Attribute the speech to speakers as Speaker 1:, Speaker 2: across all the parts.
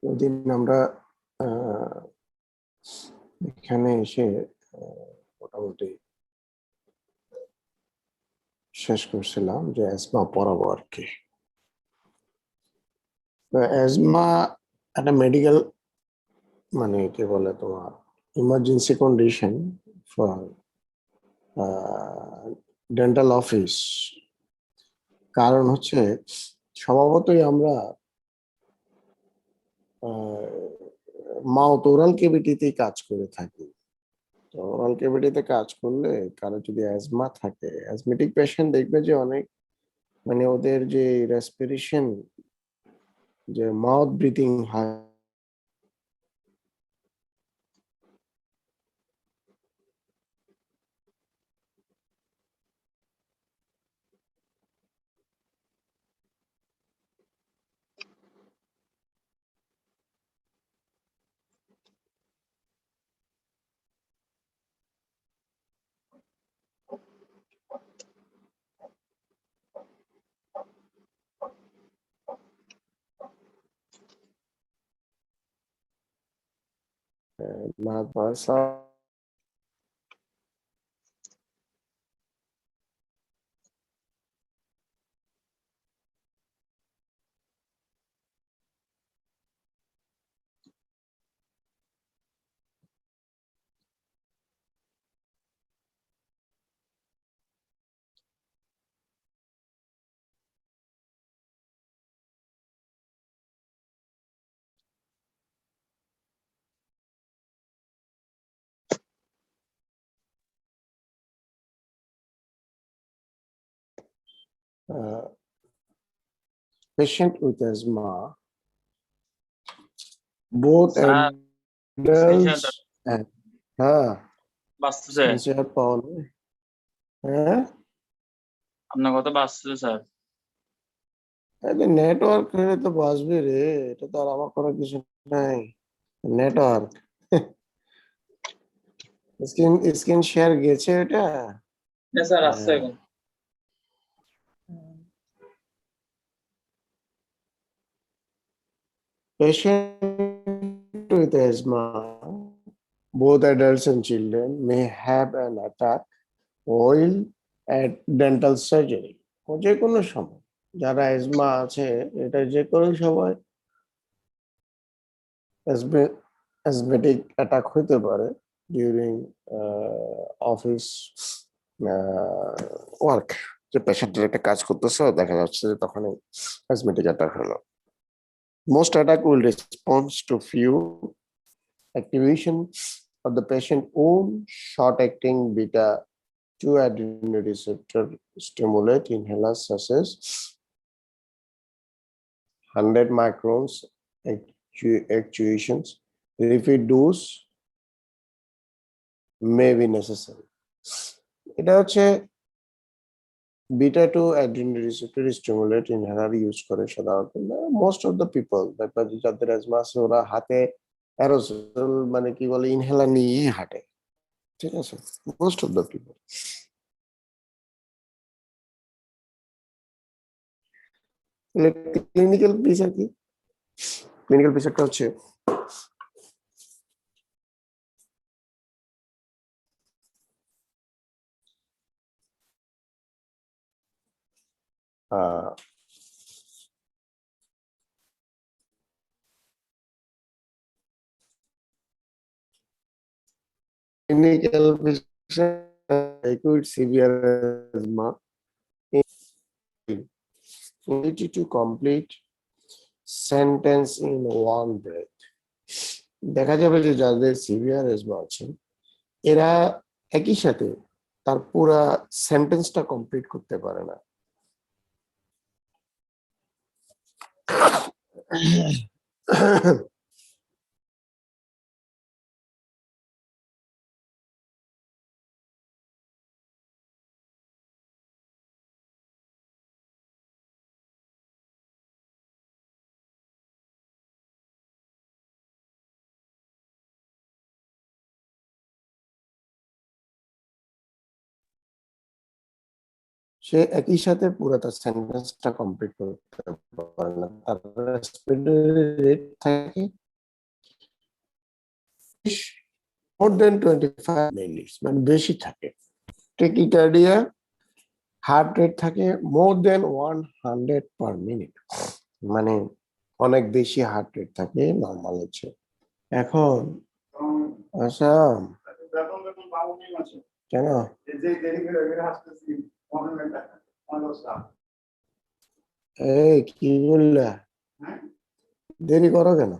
Speaker 1: ওইদিন আমরা এখানে এসে মোটামুটি শেষ করছিলাম যে অ্যাজমা পড়াবো আর কি। অ্যাজমা একটা মেডিকেল মানে কি বলে তোমার emergency condition for dental office. কারণ হচ্ছে স্বভাবতই আমরা মাউথ ওরাল কেভিটিতেই কাজ করে থাকি। তো ওরাল কেভিটিতে কাজ করলে কারো যদি অ্যাজমা থাকে, অ্যাজমেটিক পেশেন্ট দেখবে যে অনেক মানে ওদের যে রেসপিরেশন, যে মাউথ ব্রিথিং হয়, mouth versa patient with asthma, both
Speaker 2: sir
Speaker 1: adults and হ্যাঁ
Speaker 2: বাঁচতেছে
Speaker 1: সিনসিয়ার পাওয়া যায়। হ্যাঁ
Speaker 2: আপনার কথা বাঁচতেছে স্যার।
Speaker 1: নেটওয়ার্ক হলে তো বাসবে রে, এটা তো আর আমার করার কিছু নাই। নেটওয়ার্ক স্ক্রিন স্ক্রিন শেয়ার গেছে এটা।
Speaker 2: হ্যাঁ স্যার আসছে এখন।
Speaker 1: Patient with asthma, both adults and children, may have an attack while at dental surgery. যে কোনো সময় যারা অ্যাজমা আছে, এটা যে কোনো সময় অ্যাজমেটিক অ্যাটাক হইতে পারে ডিউরিং অফিস ওয়ার্ক। যে পেশেন্টের একটা কাজ করতেছে, দেখা যাচ্ছে যে তখন অ্যাজমেটিক অ্যাটাক হলো। Most attack will respond to few activation of the patient's own short-acting beta 2 adrenoreceptor stimulate inhalers such as 100 microns actuations. Repeat dose may be necessary. এটা হচ্ছে beta 2 adrenoreceptor stimulate inhaler use করে সাধারণত most of the people. যাদের asthma আছে ওরা হাতে aerosol মানে কি বলে ইনহেলার নিয়েই হাঁটে, ঠিক আছে, most of the people. Clinical picture কি? ক্লিনিক্যাল পিকচারটা হচ্ছে clinical picture acute severe asthma ability to complete sentence in one breath। দেখা যাবে যে যাদের সিভিয়ার অ্যাজমা আছে এরা একই সাথে তার পুরা সেন্টেন্সটা কমপ্লিট করতে পারে না। সে একই সাথে পুরো তার সেন্টেন্সটা কমপ্লিট করতে পারে না। তার রেসপিরেটরি রেট থাকে more than 25 minutes, মানে বেশি থাকে। ট্যাকিকার্ডিয়া হার্ট রেট থাকে মোর দেন 100 পার মিনিট, মানে অনেক বেশি হার্ট রেট থাকে নর্মাল হচ্ছে। এখন আচ্ছা কেন এই কি বললা, দেরি করো কেন?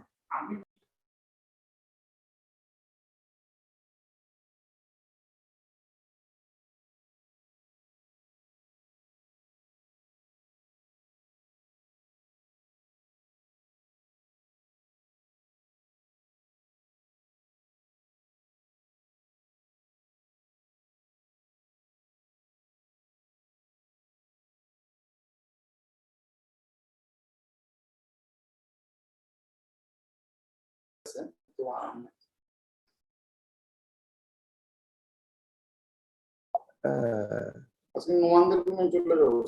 Speaker 1: আজকে নোমানদের তুমি চলে যাবো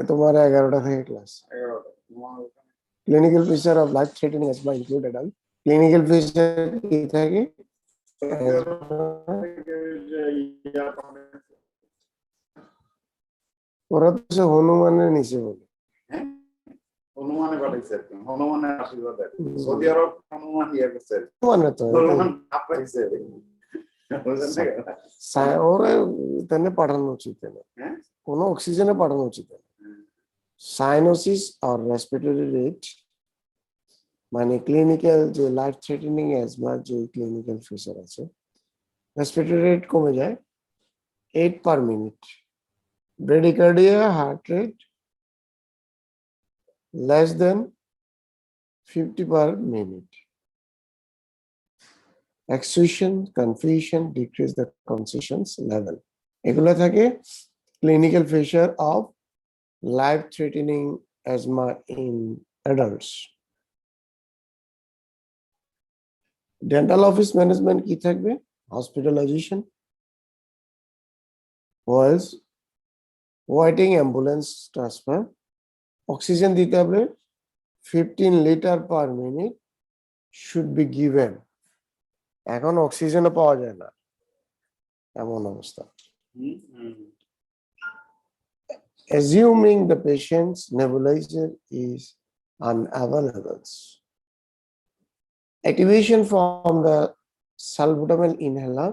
Speaker 1: তোমার 11টা থেকে class. Clinical feature of life threatening asthma included on clinical feature কি থাকে? ওরা তো হনুমানের নিচে বলে, হনুমানে পাঠাইছে, হনুমানের আশীর্বাদ, সৌদি আরব হনুমান ইয়ে করছে, হনুমান তো হনুমান পাঠাইছে, ওরা তেনে পাঠানো উচিত না, কোনো অক্সিজেনে পাঠানো উচিত না। সাইনোসিস আর রেসপিরেটরি রেট মানে ক্লিনিক্যাল যে লাইফ থ্রেটেনিং অ্যাজমার যে ক্লিনিক্যাল ফিচার আছে, রেসপিরেটরি রেট কমে যায় 8 per minute, bradycardia heart rate less than 50 per minute. Exhaustion, confusion, decrease the consciousness level. এগুলো থাকে clinical feature of life-threatening asthma in adults. Dental office management কি থাকবে? Hospitalization, was waiting ambulance transfer, oxygen দিতে হবে 15 liter per minute should be given. এখন অক্সিজেনও পাওয়া যায় না এমন অবস্থা। Assuming the patient's nebulizer is unavailable, activation from the salbutamol inhaler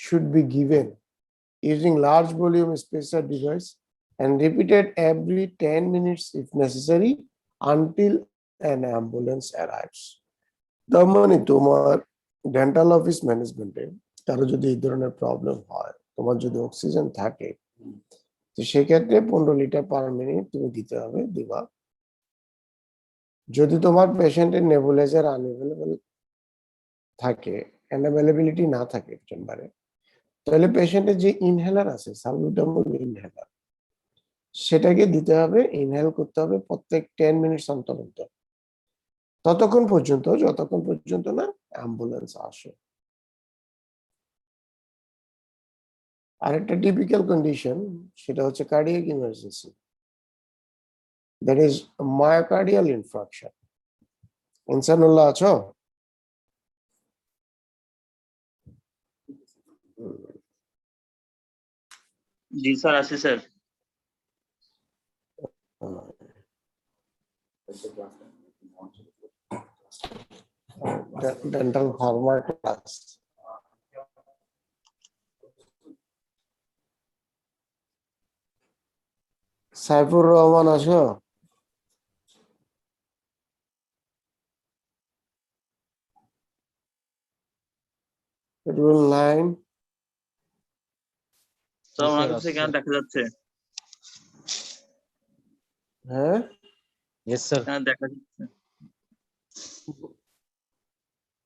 Speaker 1: should be given using large volume spacer device and repeated every 10 minutes if necessary until an ambulance arrives. তার মানে তোমার dental office ম্যানেজমেন্টে কারো যদি এই ধরনের problem হয়, তোমার যদি অক্সিজেন থাকে, তো সেক্ষেত্রে 15 লিটার পার মিনিট তুমি দিতে হবে, দিবা। যদি তোমার পেশেন্টের নেবুলাইজার আনঅ্যাভেলেবল থাকে, অ্যাভেলেবিলিটি না থাকে চেম্বারে, তাহলে পেশেন্টের যে ইনহেলার আছে সালবুটামল ইনহেলার, সেটাকে দিতে হবে, ইনহেল করতে হবে প্রত্যেক 10 মিনিট অন্তর অন্তর, ততক্ষণ পর্যন্ত যতক্ষণ পর্যন্ত না অ্যাম্বুলেন্স আসে। আরেকটা টিপিক্যাল কন্ডিশন সেটা হচ্ছে cardiac emergency, that is myocardial infarction. Insanullah আছো?
Speaker 2: জি স্যার আছি স্যার।
Speaker 1: ডেন্টাল ফার্মার ক্লাস। সাইফুর রহমান আছো? রুল 9।
Speaker 2: স্যার ওনাকে সেখানে দেখা যাচ্ছে।
Speaker 1: হ্যাঁ
Speaker 3: Yes, sir.
Speaker 2: হ্যাঁ দেখা যাচ্ছে।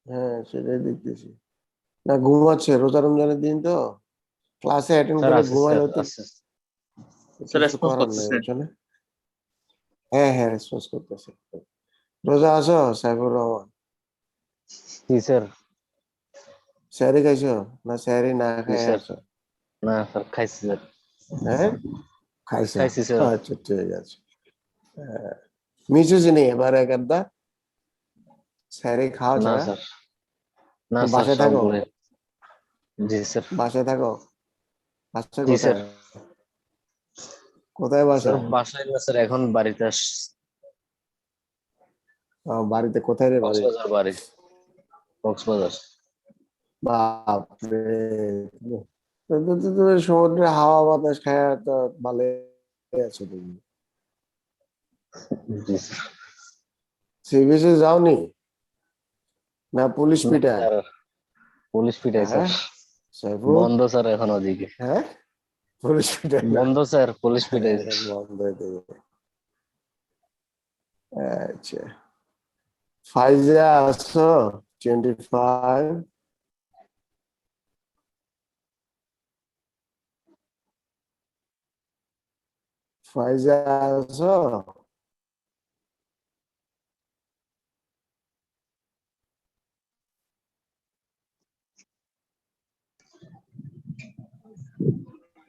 Speaker 1: হ্যাঁ সেটাই দেখতেছি। না ঘুমাচ্ছে, রোজা রমজানের দিন তো ক্লাসে অ্যাটেন্ড
Speaker 3: Sir,
Speaker 1: করে
Speaker 3: assist,
Speaker 1: ঘুমাইলো
Speaker 3: sir.
Speaker 1: তো
Speaker 3: Assist.
Speaker 2: স্যার
Speaker 1: কিছু
Speaker 2: রেসপন্স
Speaker 1: করার নেই,
Speaker 2: করতেছে।
Speaker 1: বুঝছো না? হ্যাঁ হ্যাঁ রেসপন্স করতেছে। রোজা আছো সাইফুর রহমান?
Speaker 3: জি, sir.
Speaker 1: স্যারি খাইছো না স্যারি না
Speaker 3: জি,
Speaker 1: খাই
Speaker 3: sir.
Speaker 1: আছো?
Speaker 3: না, sir, খাইছি, sir.
Speaker 1: হ্যাঁ খাইছে
Speaker 3: খাইছি স্যার।
Speaker 1: আচ্ছা ঠিক আছে মিসেস নেই এবার একদা স্যারে খাওয়া
Speaker 3: না
Speaker 1: ছাড়া
Speaker 3: স্যার, না স্যার,
Speaker 1: বাসায় থাকো
Speaker 3: সবগুলো। জি স্যার।
Speaker 1: বাসায় থাকো বাসায়
Speaker 3: জি স্যার।
Speaker 1: কোথায় কোথায়
Speaker 3: স্যার
Speaker 1: বাসা
Speaker 3: বাসায় না স্যার, এখন বাড়িতে
Speaker 1: বাড়িতে কোথায় রে বাড়ি
Speaker 3: কক্সবাজার বাড়ি, কক্সবাজার।
Speaker 1: বাপরে তুমি সমুদ্রে হাওয়া বাতাস খায় তো ভালো আছো তুমি
Speaker 3: জি স্যার।
Speaker 1: সি বিচে যাওনি না পুলিশ
Speaker 3: না
Speaker 1: পিটা
Speaker 3: স্যার, পুলিশ পিটাই স্যার।
Speaker 1: হ্যাঁ সাইফুল
Speaker 3: বন্ধ স্যার এখন ওদিকে।
Speaker 1: হ্যাঁ পুলিশ পিটা না
Speaker 3: বন্ধ স্যার, পুলিশ পিটাই স্যার।
Speaker 1: এখন বন্ধ হয়ে দেবে আচ্ছা ফাইজা আছো 25 ফাইজা আছো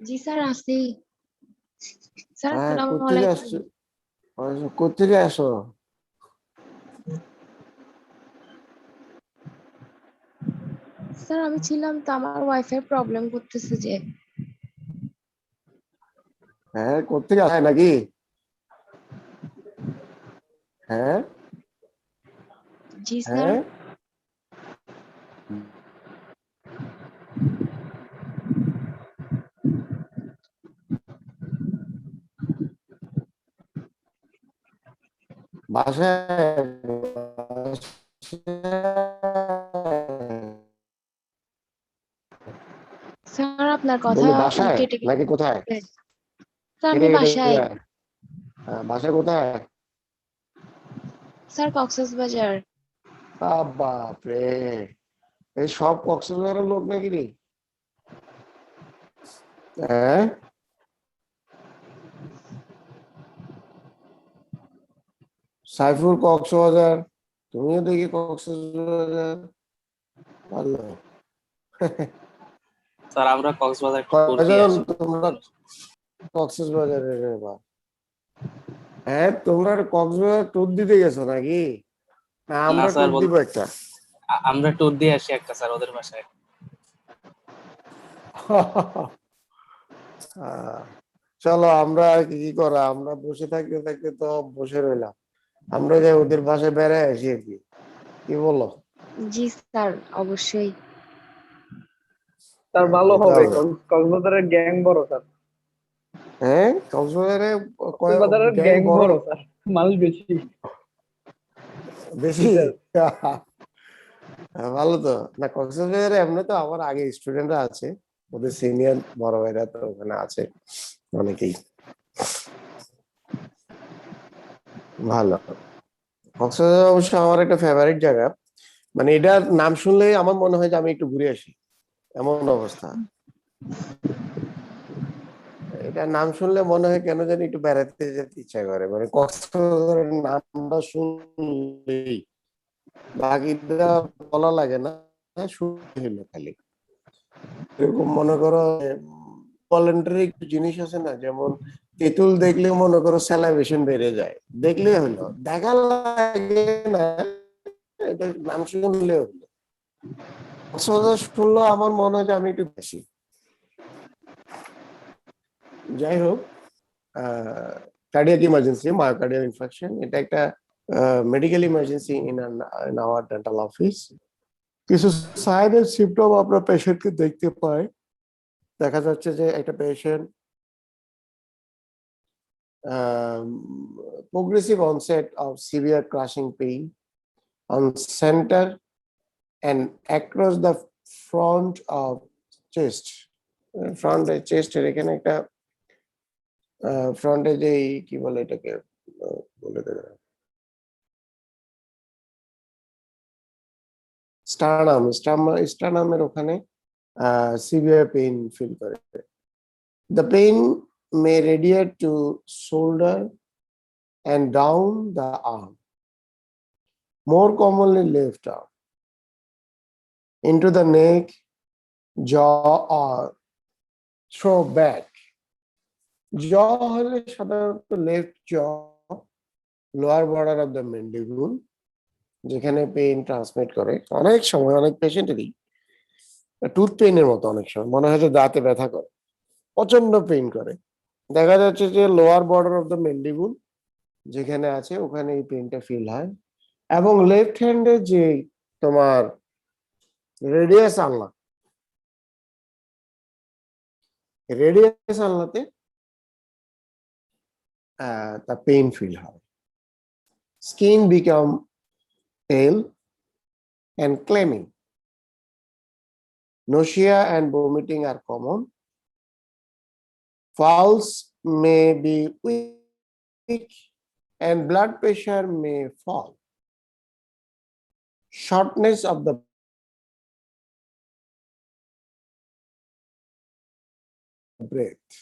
Speaker 4: জি স্যার আছি স্যার
Speaker 1: হ্যাঁ
Speaker 4: আসসালামু
Speaker 1: কোথেকে
Speaker 4: আলাইকুম
Speaker 1: আসছো কোথেকে আসো
Speaker 4: স্যার আমি ছিলাম তো আমার ওয়াইফাই প্রবলেম করতেছে যে
Speaker 1: হ্যাঁ কোথেকে আসে নাকি হ্যাঁ
Speaker 4: জি স্যার
Speaker 1: হ্যাঁ বাসায়
Speaker 4: স্যার আপনার কথা
Speaker 1: বলি বাসায়
Speaker 4: কেটে কেটে
Speaker 1: নাকি কোথায়
Speaker 4: স্যার
Speaker 1: কেটে
Speaker 4: আমি
Speaker 1: কেটে
Speaker 4: বাসায়
Speaker 1: যায়? বাসায় কোথায়
Speaker 4: স্যার কক্সবাজার
Speaker 1: বাপরে এই সব কক্সবাজারের লোক নাকি রে হ্যাঁ সাইফুল কক্সবাজার তুমিও দেখি কক্সবাজার ভালো
Speaker 5: স্যার আমরা কক্সবাজার ট্যুর দিয়ে
Speaker 1: কয়জন
Speaker 5: আসবো।
Speaker 1: তোমরা কক্সবাজারে রে বা হ্যাঁ তোমরা কক্সবাজার ট্যুর দিতে গেছো নাকি না
Speaker 5: না
Speaker 1: আমরা
Speaker 5: স্যার
Speaker 1: ট্যুর দিব একটা
Speaker 5: আমরা ট্যুর দিয়ে আসি একটা স্যার ওদের বাসায়।
Speaker 1: চলো আমরা আর কি করা আমরা বসে থাকতে থাকতে তো বসে রইলাম আমরা যাই ওদের বাসায় বেড়ায় আসি আর কি কি বলো
Speaker 4: জি স্যার অবশ্যই
Speaker 6: স্যার ভালো
Speaker 1: যেতে
Speaker 6: হবে
Speaker 1: হবে।
Speaker 6: কক্সবাজারের গ্যাং বড় স্যার,
Speaker 1: হ্যাঁ কক্সবাজারে
Speaker 6: কক্সবাজারের
Speaker 1: গ্যাং
Speaker 6: গ্যাং
Speaker 1: বড়
Speaker 6: বড় স্যার, মানুষ বেশি।
Speaker 1: বেশি
Speaker 6: স্যার
Speaker 1: ভালো তো না কক্সবাজারে এমনি তো আমার আগে স্টুডেন্টরা আছে ওদের সিনিয়র বড় ভাইরা তো ওখানে আছে অনেকেই ভালো কক্সবাজার অবশ্য আমার একটা ফেভারিট জায়গা মানে এটার নাম শুনলে আমার মনে হয় যে আমি একটু ঘুরে আসি এমন অবস্থা এটার নাম শুনলে মনে হয় কেন জানি একটু বেড়াতে যেতে ইচ্ছা করে মানে কক্সবাজারের নামটা শুনলেই বাকিটা বলা লাগে না শুনতে হলো খালি এরকম মনে করো ভলেন্টারি একটু জিনিস আছে না যেমন তেঁতুল দেখলে মনে করো স্যালাইভেশন বেড়ে যায় দেখলে হলো দেখা লাগে না এটা নাম শুনলে হলো কক্সবাজার শুনলো আমার মনে হয় যে আমি একটু বেশি যাই হোক কার্ডিয়াক ইমার্জেন্সি মায়োকার্ডিয়াল ইনফেকশন এটা একটা medical emergency in our dental office কিছু সাইন এন্ড সিম্পটম আমরা পেশেন্টকে দেখতে পাই দেখা যাচ্ছে যে একটা patient progressive onset of severe crushing pain on center and across the front of chest front chest এর এখানে একটা ফ্রন্টে যে কি বলে এটাকে বলে দেবে স্টার্নামের ওখানে সিভিয়ার পেইন ফিল করে the pain may radiate to shoulder and down the arm more commonly left arm into the neck jaw or throw back জ হলে সাধারণত লেফট জ, lower border of the mandible, যেখানে পেইন ট্রান্সমিট করে। অনেক সময় অনেক পেশেন্টেরই টুথ পেইনের মতো, অনেক সময় মনে হয় যে দাঁতে ব্যথা করে, প্রচন্ড পেইন করে। দেখা যাচ্ছে যে lower border of the mandible যেখানে আছে ওখানে এই পেইনটা ফিল হয়। এবং লেফট হ্যান্ডে যে তোমার রেডিয়াস আনলা, রেডিয়াস আনলাতে the pain feel হয়। Skin become pale and clammy. Nausea and vomiting are common. Pulse may be weak and blood pressure may fall. Shortness of the breath.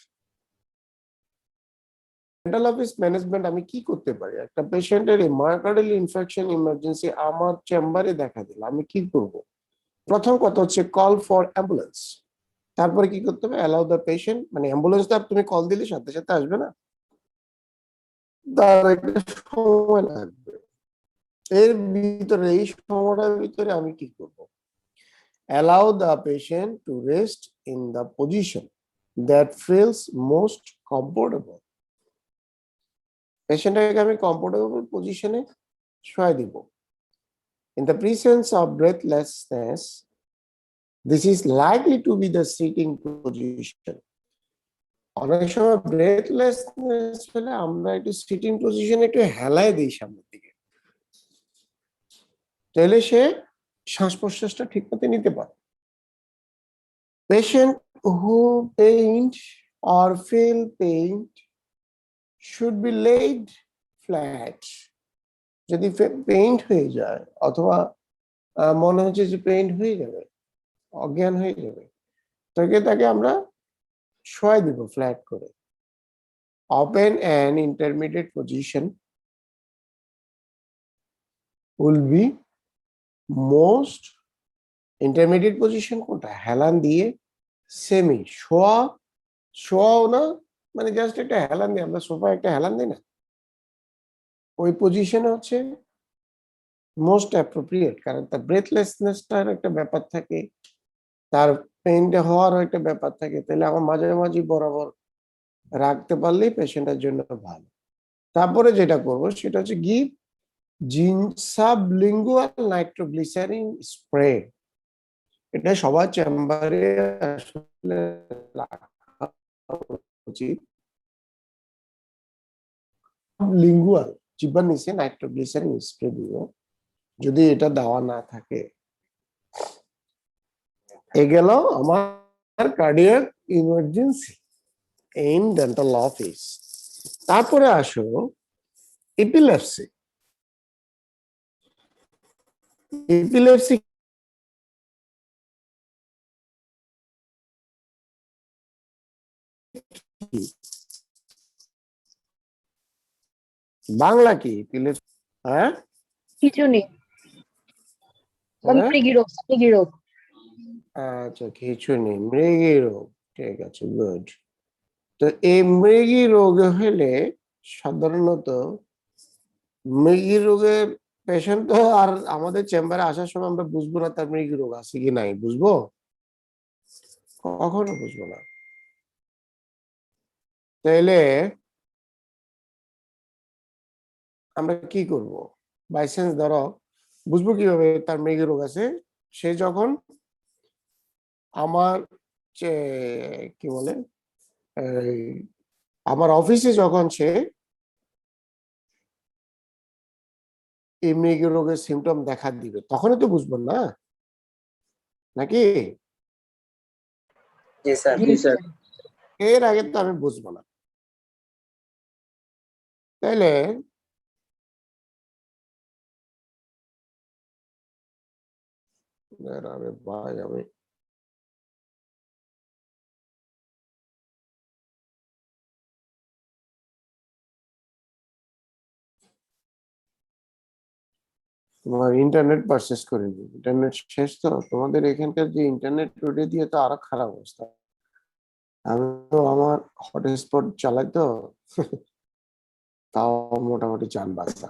Speaker 1: Mental office management আমি কি করতে পারি? একটা পেশেন্টের myocardial infection emergency আমার চেম্বারে দেখা দিল, আমি কি করব? প্রথম কথা হচ্ছে কল ফর অ্যাম্বুলেন্স। তারপরে কি করতে হবে? অ্যালাউ দ্য পেশেন্ট, মানে অ্যাম্বুলেন্স তো তুমি কল দিলে সাথে সাথে আসবে না, তার একটা সময় লাগবে। এর ভিতরে, এই সময়টার ভিতরে আমি কি করব? Allow the patient to rest in the position that feels most comfortable. পেশেন্টটাকে আমি কমফোর্টেবল পজিশনে শোয়াই দিব। In the presence of breathlessness, this is likely to be the sitting position. অনেক সময় ব্রেথলেসনেস হলে আমরা একটু সিটিং পজিশনে একটু হেলায় দিই সামনের দিকে, তাহলে সে শ্বাস প্রশ্বাসটা ঠিক মতো নিতে পারে। Patient who paint or feel pain should be laid flat. যদি পেইন্ট হয়ে যায় অথবা মনে হচ্ছে যে পেইন্ট হয়ে যাবে, অজ্ঞান হয়ে যাবে, তাকে আমরা শোয়াই দিব ফ্ল্যাট করে। Open and intermediate position will be most, intermediate position কোনটা? হেলান দিয়ে সেমি শোয়াও না, মানে জাস্ট একটা হেলান দিয়ে, আমরা সোফায় একটা হেলান দিই না, ওই পজিশনে হচ্ছে মোস্ট অ্যাপ্রোপ্রিয়েট। কারণ তার ব্রেথলেসনেসটার একটা ব্যাপার থাকে, তার পেইনটা হওয়ারও একটা ব্যাপার থাকে, তাহলে আমার মাঝামাঝি বরাবর রাখতে পারলেই পেশেন্টের জন্য ভালো। তারপরে যেটা করব সেটা হচ্ছে গিভ সাবলিঙ্গুয়াল নাইট্রোগ্লিসারিন স্প্রে। এটা সবার চেম্বারে আসলে রাখা উচিত। লিঙ্গুয়াল, জিহ্বার নিচে নাইট্রোগ্লিসারিন স্প্রে দিব যদি এটা দেওয়া না থাকে। এ গেল আমার cardiac emergency in dental office. তারপরে আসো এপিলেপসি। এপিলেপসি বাংলা কি এপিলেপসি? হ্যাঁ,
Speaker 7: খিঁচুনি বা
Speaker 1: হ্যাঁ?
Speaker 7: মৃগী রোগ।
Speaker 1: আচ্ছা, খিঁচুনি, মৃগী রোগ, ঠিক আছে, গুড। তো এই মৃগী রোগ হলে সাধারণত মৃগী রোগের পেশেন্ট তো আর আমাদের চেম্বারে আসার সময় আমরা বুঝবো না তার মৃগী রোগ আছে কি নাই, বুঝবো? কখনো বুঝবো না। তাইলে আমরা কি করব? বাই চান্স ধরো বুঝবো কিভাবে তার মৃগী রোগ আছে? সে যখন আমার কি বলে আমার অফিসে যখন সে এই মৃগী রোগের সিমটম দেখা দিবে, তখনই তো বুঝবো না, নাকি?
Speaker 5: জি স্যার।
Speaker 2: জি স্যার।
Speaker 1: এর আগে তো আমি বুঝবো না। তাইলে আরে ভাই, আমি তোমার ইন্টারনেট পারচেস করে দিই। ইন্টারনেট শেষ তো, তোমাদের এখানকার যে ইন্টারনেট রুটে দিয়ে তো আরো খারাপ অবস্থা। আমি তো আমার হটস্পট চালাই তো তাও মোটামুটি চান বাজতা।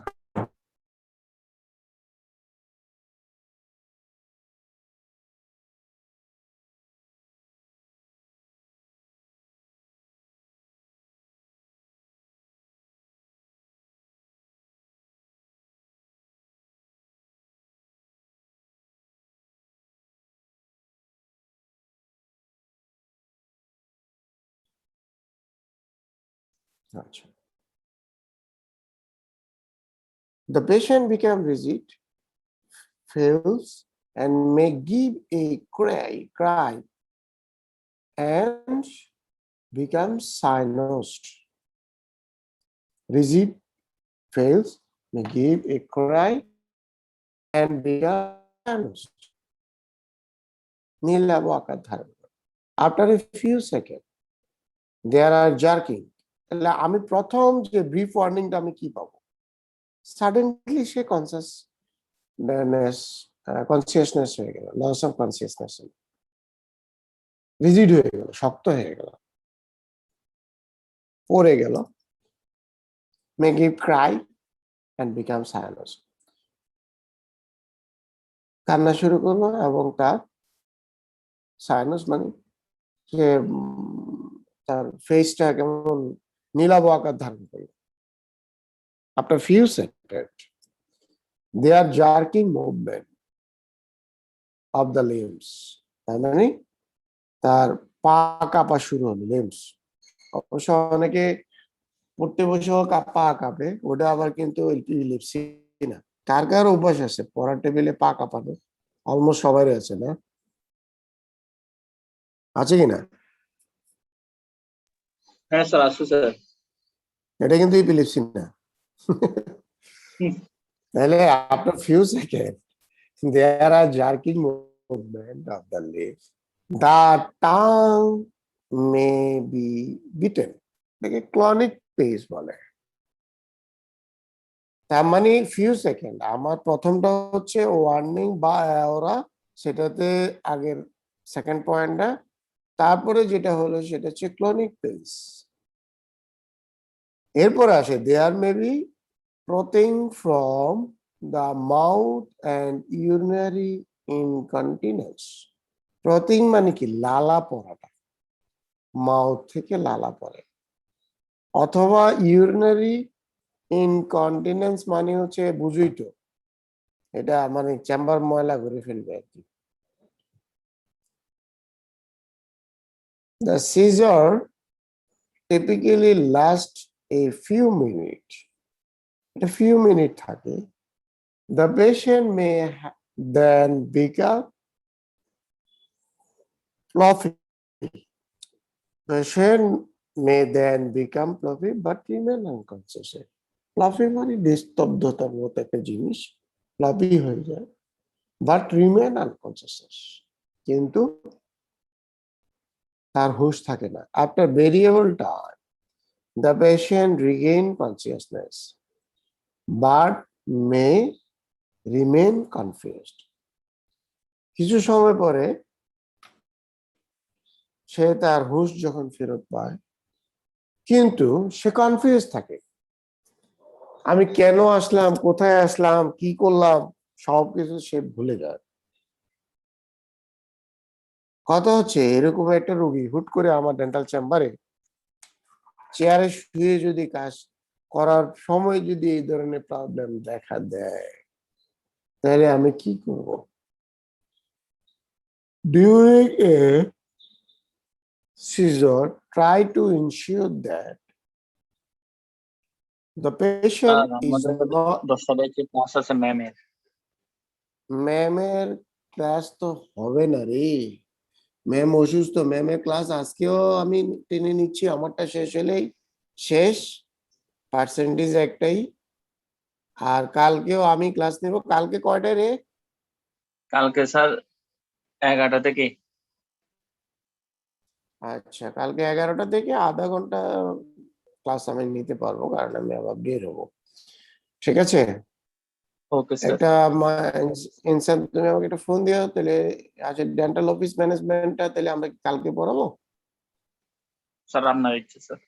Speaker 1: আচ্ছা, the patient become rigid, fails, and may give a cry and become cynosed. Rigid, fails, may give a cry and become cynosed. নীলাভ আকার ধারণ করে। After a few seconds, there are jerking. তাহলে আমি প্রথম যে ব্রিফ ওয়ার্নিংটা আমি কি পাবো? সাডেনলি সে কনসিয়াসনেস হয়ে গেল, লস অফ কনসিয়াসনেস, রিজিড হয়ে গেল, শক্ত হয়ে গেল, পড়ে গেল, may give cry and become cyanosed, কান্না শুরু করলো এবং তার সায়ানোস মানে সে তার ফেসটা কেমন নীলাভ আকার ধারণ করলো। After few seconds, they are jerking movement of the limbs. তার মানে তার পা কাঁপা শুরু হলো, লিম্স। অবশ্য অনেকে পড়তে বসে পা কাঁপে, ওটা আবার কিন্তু ইপিলেপসি না। কার কার অভ্যাস আছে পড়ার টেবিলে পা কাঁপানো? অলমোস্ট সবারই আছে, না? আছে কিনা?
Speaker 2: হ্যাঁ স্যার, আছে স্যার।
Speaker 1: এটা কিন্তু ইপিলেপসি না। তাহলে after few seconds there are jerking movement of the lips, the tongue may be bitten, এটাকে ক্লনিক পেস বলে। তার মানে ফিউ সেকেন্ড, আমার প্রথমটা হচ্ছে ওয়ার্নিং বা ওরা, সেটাতে আগের সেকেন্ড পয়েন্টটা, তারপরে যেটা হলো সেটা হচ্ছে ক্লনিক পেস। এরপর আসে there may be proceeding from the mouth and urinary incontinence. proceeding মানে কি? লালা পড়াটা, মাউথ থেকে লালা পড়ে, অথবা ইউরিনারি ইনকন্টিনেন্স মানে হচ্ছে বুঝুই তো, এটা মানে চেম্বার ময়লা করে ফেলবে আর কি। The seizure typically lasts a few minutes. A few minutes থাকে। The patient may then become fluffy. Patient may then become fluffy but remain unconscious. Fluffy মানে নিস্তব্ধতার মতো একটা জিনিস, ফ্লাফি হয়ে যায়, বাট রিমেন আনকনসিয়াস, কিন্তু তার হুঁশ থাকে না। After variable time the patient regain consciousness but may remain confused. কিছু সময় পরে সে তার হুঁশ যখন ফেরত পায়, কিন্তু সে কনফিউজ থাকে, আমি কেন আসলাম, কোথায় আসলাম, কি করলাম, সবকিছু সে ভুলে যায়। কথা হচ্ছে এরকম একটা রোগী হুট করে আমার ডেন্টাল চেম্বারে চেয়ারে শুয়ে যদি কাজ করার সময় যদি এই ধরনের প্রবলেম দেখা দেয়, তাহলে আমি কি করব? During a seizure, try to ensure that the patient is not.
Speaker 2: 10টা ব্যাচে ক্লাস আছে ম্যামের।
Speaker 1: ম্যামের ক্লাস তো হবে না রে, ম্যাম অসুস্থ, ম্যামের ক্লাস আজকেও আমি টেনে নিচ্ছি, আমারটা শেষ হলেই শেষ, পার্সেন্টেজ একটাই। আর কালকেও আমি ক্লাস নেব। কালকে কয়টায় রে?
Speaker 2: কালকে স্যার 11টা থেকে।
Speaker 1: আচ্ছা, কালকে 11টা থেকে আধা ঘন্টা ক্লাস আমি নিতে পারবো, কারণ আমি আবার বের হবো। ঠিক আছে?
Speaker 2: Okay sir.
Speaker 1: একটা ইনসান, তুমি আমাকে একটা ফোন দিও তাহলে। আচ্ছা, ডেন্টাল অফিস ম্যানেজমেন্টটা তাহলে আমরা কালকে পড়াবো?
Speaker 2: স্যার আপনার ইচ্ছে স্যার।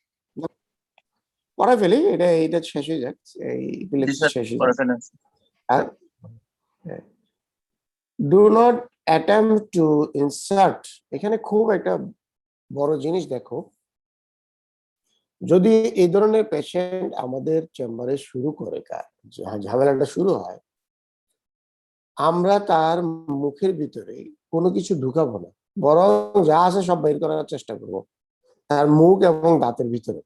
Speaker 1: পড়া ফেলি, এটা শেষ হয়ে যাক, এইগুলো
Speaker 2: জি স্যার,
Speaker 1: শেষ হয়ে
Speaker 2: করে
Speaker 1: যাক।
Speaker 2: ফেলেন।
Speaker 1: আর do not attempt to insert, এখানে খুব একটা বড় জিনিস দেখো, যদি এই ধরনের পেশেন্ট আমাদের চেম্বারে শুরু করে ঝামেলাটা শুরু হয়, আমরা তার মুখের ভিতরে কোনো কিছু ঢুকাবো না, বরং যা আছে সব বের করার চেষ্টা করব তার মুখ এবং দাঁতের ভিতরে,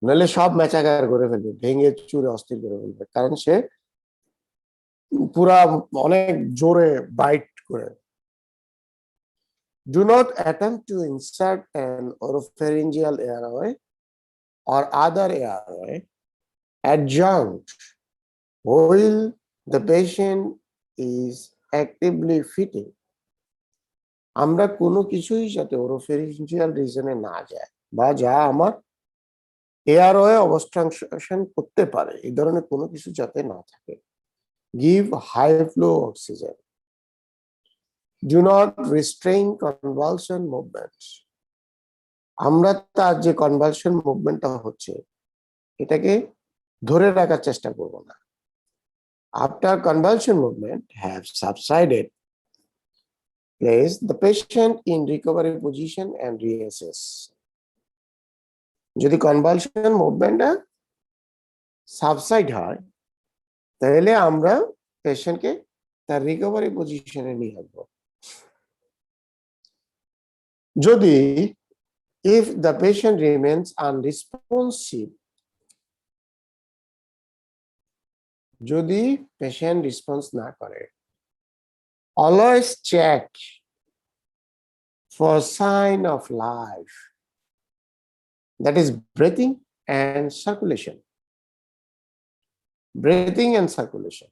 Speaker 1: নাহলে সব মেচাকার করে ফেলবে, ভেঙে চুরে অস্থির করে ফেলবে, কারণ সে পুরা অনেক জোরে বাইট করে। Do not attempt to insert an oropharyngeal airway or other airway adjunct while the patient is actively fitting. আমরা কোনো কিছুই যাতে ওরোফেরিঞ্জিয়াল রিজনে না যায় বা যা আমার এয়ারওয়ে অবস্ট্রাকশন করতে পারে, এই ধরনের কোনো কিছু যাতে না থাকে। Give high flow oxygen. Do not restrain convulsion movements. আমরা তার যে কনভালশন মুভমেন্টটা হচ্ছে এটাকে ধরে রাখার চেষ্টা করব না। After convulsion movement have subsided, place the patient in recovery position and reassess. যদি কনভালশন মুভমেন্টটা সাবসাইড হয় তাহলে আমরা পেশেন্টকে তার রিকভারি পজিশনে নিয়ে আসবো। যদি if the patient remains unresponsive, যদি পেশেন্ট রেসপন্স না করে, always check for sign of life, that is breathing and circulation. Breathing and circulation.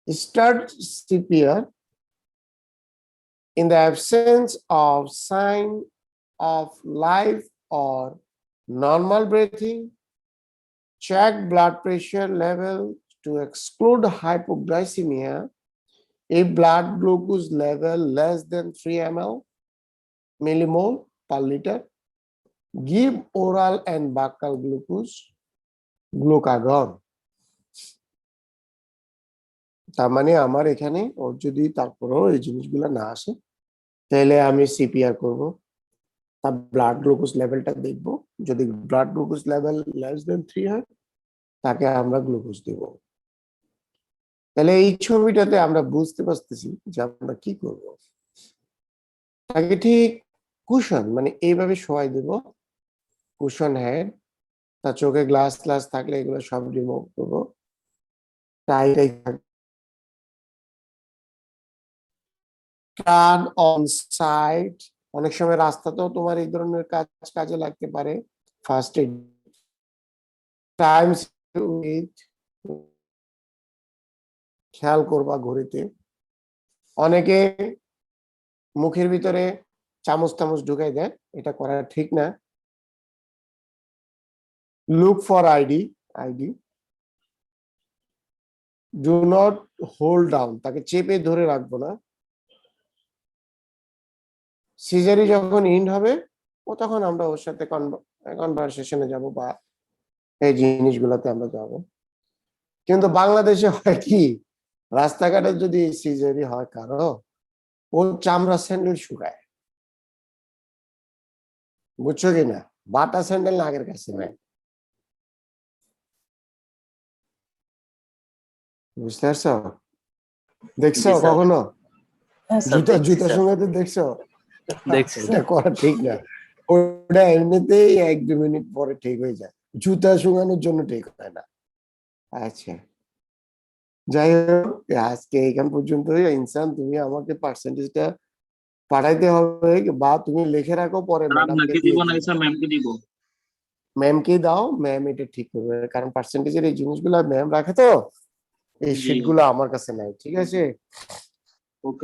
Speaker 1: Start CPR in the absence of sign of life or normal breathing. Check blood pressure level to exclude hypoglycemia if blood glucose level less than 3 millimole per liter. Give oral and buccal glucagon. তার মানে আমার এখানে ওর যদি তারপরেও এই জিনিসগুলো না আসে তাহলে আমি সিপিআর করব, তার ব্লাড গ্লুকোজ লেভেলটা দেখব, যদি blood glucose level less than 3 হয় তাকে আমরা গ্লুকোজ দেব। তাহলে এই ছবিটাতে আমরা বুঝতে পারতেছি যে আমরা কি করব। তাকে ঠিক কুশন মানে এইভাবে শোয়াই দেব, কুশন হেড, তার চোখে গ্লাস থাকলে এগুলো সব রিমুভ করবো, টাইটাই টার্ন অন সাইড, অনেক সময় রাস্তাতেও তোমার এই ধরনের কাজে লাগতে পারে। ফার্স্ট এড টাইমস উইথ, খেয়াল করবা ঘড়িতে। অনেকে মুখের ভিতরে চামচ ঢুকাই দেয়, এটা করা ঠিক না। Look for ID. Do not hold down, তাকে চেপে ধরে রাখবো না। সিজারি যখন ইন্ড হবে ও তখন আমরা ওর সাথে কনভারসেশনে যাব বা এই জিনিসগুলোতে আমরা যাব। কিন্তু বাংলাদেশে হয় কি, রাস্তাঘাটে যদি সিজারি হয় কারো, ওর চামড়া স্যান্ডেল শুকায়, বুঝছো কিনা? বাটা স্যান্ডেল নাকের কাছে নাই, বুঝতে পারছো? দেখছো
Speaker 2: জি স্যার।
Speaker 1: কখনো
Speaker 2: হ্যাঁ স্যার, দেখছি
Speaker 1: জুতার
Speaker 2: স্যার।
Speaker 1: সঙ্গে তো দেখছো?
Speaker 5: দেখছি
Speaker 1: এটা করা ঠিক না, ওটা এমনিতেই 1-2 মিনিট পরে ঠিক হয়ে যায়, জুতা শুকানোর জন্য ঠিক হয় না। আচ্ছা, যাই হোক, আজকে এখান পর্যন্ত। ইনসান, তুমি আমাকে পার্সেন্টেজটা পাঠাইতে হবে বা তুমি লিখে রাখো, পরে
Speaker 2: স্যার
Speaker 1: ম্যাডামকে
Speaker 2: আপনাকে দিব
Speaker 1: দিয়ে
Speaker 2: নাকি স্যার ম্যামকে দিব?
Speaker 1: ম্যামকে দাও, ম্যাম এটা ঠিক করবে, কারণ পার্সেন্টেজের এই জিনিসগুলো ম্যাম রাখে তো, এই
Speaker 2: জি।
Speaker 1: শিটগুলো আমার কাছে নাই। ঠিক আছে?
Speaker 2: ওকে।